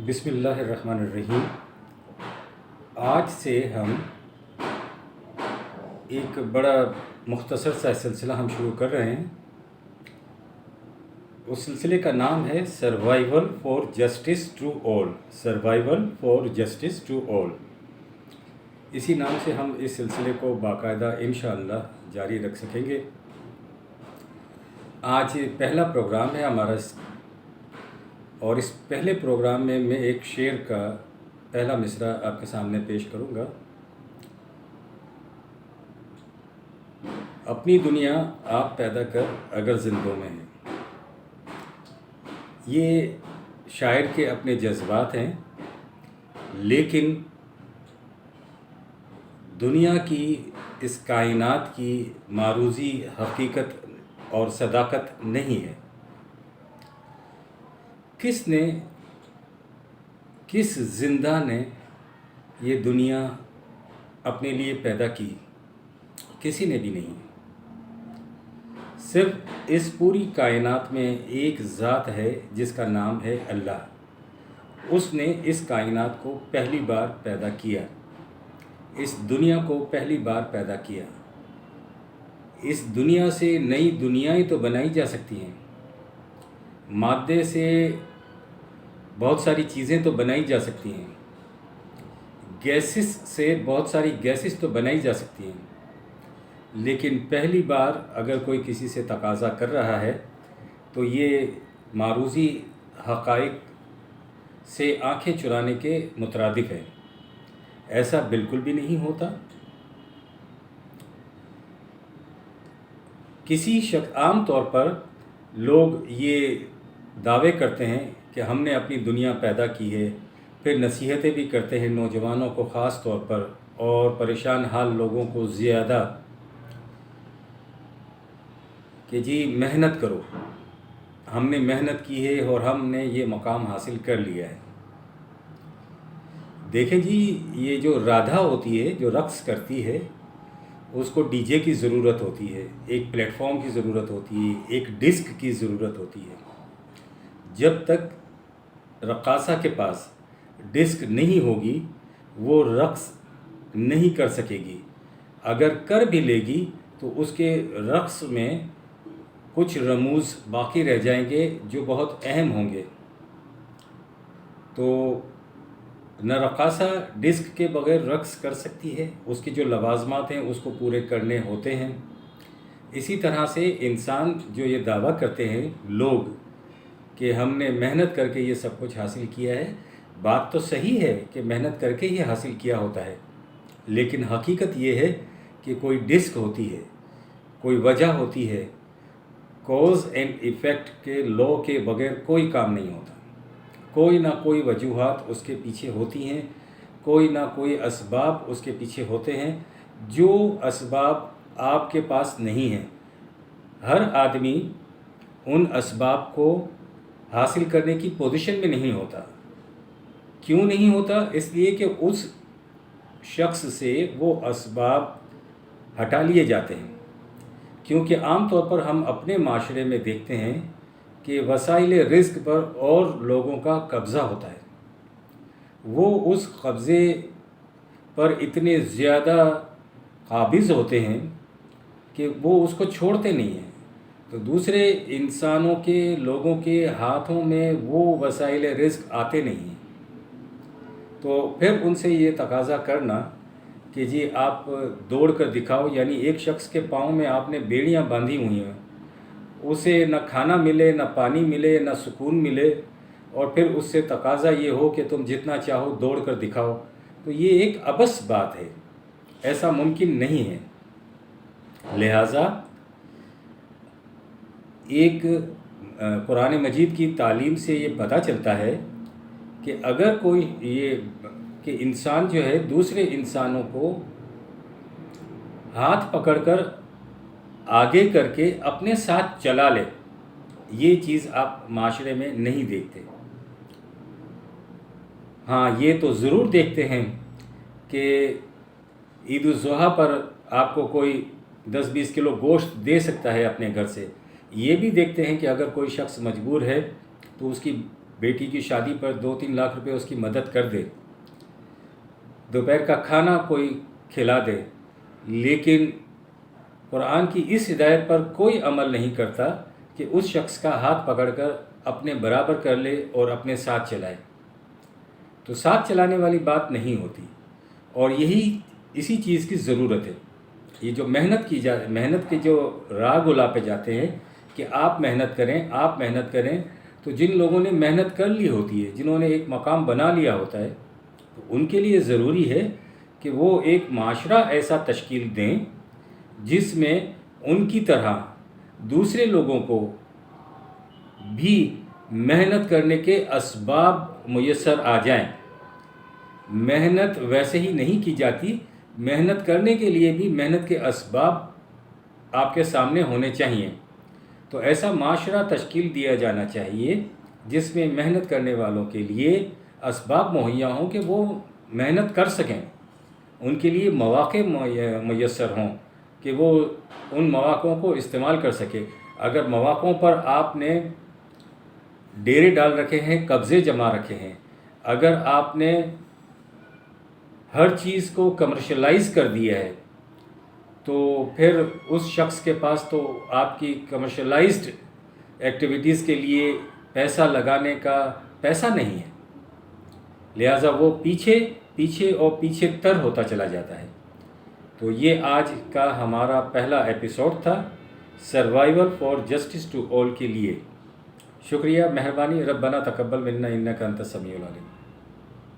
बिस्मिल्लाहिर्रहमानिर्रहीम। आज से हम एक बड़ा मुख्तसर सा सिलसिला हम शुरू कर रहे हैं। उस सिलसिले का नाम है survival for justice to all. Survival for justice to all, इसी नाम से हम इस सिलसिले को बाकायदा इंशाअल्लाह जारी रख सकेंगे। आज पहला प्रोग्राम है हमारा और इस पहले प्रोग्राम में मैं एक शेर का पहला मिसरा आपके सामने पेश करूंगा। अपनी दुनिया आप पैदा कर अगर जिंदों में है। ये शायर के अपने जज्बात हैं, लेकिन दुनिया की इस कायनात की मारूज़ी हकीकत और सदाकत नहीं है। किस जिंदा ने ये दुनिया अपने लिए पैदा की? किसी ने भी नहीं। सिर्फ इस पूरी कायनात में एक ज़ात है जिसका नाम है अल्लाह। उसने इस कायनात को पहली बार पैदा किया, इस दुनिया को पहली बार पैदा किया। इस दुनिया से नई दुनियाएं तो बनाई जा सकती हैं, मादे से बहुत सारी चीज़ें तो बनाई जा सकती हैं, गैसेस से बहुत सारी गैसेस तो बनाई जा सकती हैं, लेकिन पहली बार अगर कोई किसी से तकाज़ा कर रहा है तो ये मारूज़ी हक़ाइक़ से आंखें चुराने के मुतरादिफ है। ऐसा बिल्कुल भी नहीं होता। आम तौर पर लोग ये दावे करते हैं कि हमने अपनी दुनिया पैदा की है, फिर नसीहतें भी करते हैं नौजवानों को ख़ास तौर पर और परेशान हाल लोगों को ज़्यादा कि जी मेहनत करो, हमने मेहनत की है और हमने ये मकाम हासिल कर लिया है। देखें जी, ये जो राधा होती है, जो रक़्स करती है, उसको डीजे की ज़रूरत होती है, एक प्लेटफॉर्म की ज़रूरत होती है, एक डिस्क की ज़रूरत होती है। जब तक रक़ासा के पास डिस्क नहीं होगी वो रक़्स नहीं कर सकेगी। अगर कर भी लेगी तो उसके रक़्स में कुछ रमूज़ बाकी रह जाएंगे जो बहुत अहम होंगे। तो न रक़ासा डिस्क के बग़ैर रक़्स कर सकती है, उसके जो लवाज़मात हैं उसको पूरे करने होते हैं। इसी तरह से इंसान जो ये दावा करते हैं लोग कि हमने मेहनत करके ये सब कुछ हासिल किया है, बात तो सही है कि मेहनत करके ही हासिल किया होता है, लेकिन हकीकत ये है कि कोई डिस्क होती है, कोई वजह होती है। कॉज एंड इफ़ेक्ट के लॉ के बग़ैर कोई काम नहीं होता। कोई ना कोई वजूहात उसके पीछे होती हैं, कोई ना कोई असबाब उसके पीछे होते हैं, जो असबाब आपके पास नहीं हैं। हर आदमी उन असबाब को हासिल करने की पोजीशन में नहीं होता। क्यों नहीं होता? इसलिए कि उस शख्स से वो असबाब हटा लिए जाते हैं। क्योंकि आम तौर पर हम अपने माशरे में देखते हैं कि वसाइल रिज़्क़ पर और लोगों का कब्ज़ा होता है। वो उस कब्ज़े पर इतने ज़्यादा काबिज़ होते हैं कि वो उसको छोड़ते नहीं हैं। तो दूसरे इंसानों के, लोगों के हाथों में वो वसाइल रिज़्क़ आते नहीं हैं। तो फिर उनसे ये तकाज़ा करना कि जी आप दौड़ कर दिखाओ, यानी एक शख्स के पाँव में आपने बेड़ियाँ बांधी हुई हैं, उसे न खाना मिले, न पानी मिले, न सुकून मिले, और फिर उससे तकाज़ा ये हो कि तुम जितना चाहो दौड़ कर दिखाओ, तो ये एक अबस बात है। ऐसा मुमकिन नहीं है। लिहाजा एक कुरान मजीद की तालीम से ये पता चलता है कि अगर कोई ये कि इंसान जो है दूसरे इंसानों को हाथ पकड़कर आगे करके अपने साथ चला ले, ये चीज़ आप माशरे में नहीं देखते। हाँ, ये तो ज़रूर देखते हैं कि ईद उल ज़ुहा पर आपको कोई 10-20 किलो गोश्त दे सकता है अपने घर से। ये भी देखते हैं कि अगर कोई शख्स मजबूर है तो उसकी बेटी की शादी पर 2-3 लाख रुपए उसकी मदद कर दे, दोपहर का खाना कोई खिला दे, लेकिन कुरान की इस हिदायत पर कोई अमल नहीं करता कि उस शख्स का हाथ पकड़कर अपने बराबर कर ले और अपने साथ चलाए, तो साथ चलाने वाली बात नहीं होती। और इसी चीज़ की ज़रूरत है। ये जो मेहनत के जो राह गुला पे जाते हैं कि आप मेहनत करें, तो जिन लोगों ने मेहनत कर ली होती है, जिन्होंने एक मकाम बना लिया होता है, तो उनके लिए ज़रूरी है कि वो एक माशरा ऐसा तश्कील दें जिसमें उनकी तरह दूसरे लोगों को भी मेहनत करने के असबाब मुयस्सर आ जाएं। मेहनत वैसे ही नहीं की जाती, मेहनत करने के लिए भी मेहनत के असबाब आपके सामने होने चाहिए। तो ऐसा माशरा तश्कील दिया जाना चाहिए जिसमें मेहनत करने वालों के लिए असबाब मुहैया हों कि वो मेहनत कर सकें, उनके लिए मौक़े मुयस्सर हों कि वो उन मौक़ों को इस्तेमाल कर सके। अगर मौक़ों पर आपने डेरे डाल रखे हैं, कब्ज़े जमा रखे हैं, अगर आपने हर चीज़ को कमर्शलाइज़ कर दिया है, तो फिर उस शख्स के पास तो आपकी कमर्शलाइज्ड एक्टिविटीज़ के लिए पैसा लगाने का पैसा नहीं है, लिहाजा वो पीछे तर होता चला जाता है। तो ये आज का हमारा पहला एपिसोड था survival for justice to all के लिए। शुक्रिया, मेहरबानी। रब्बना तकब्बल मिन्ना इन्नका अंतस समीउल अलीम।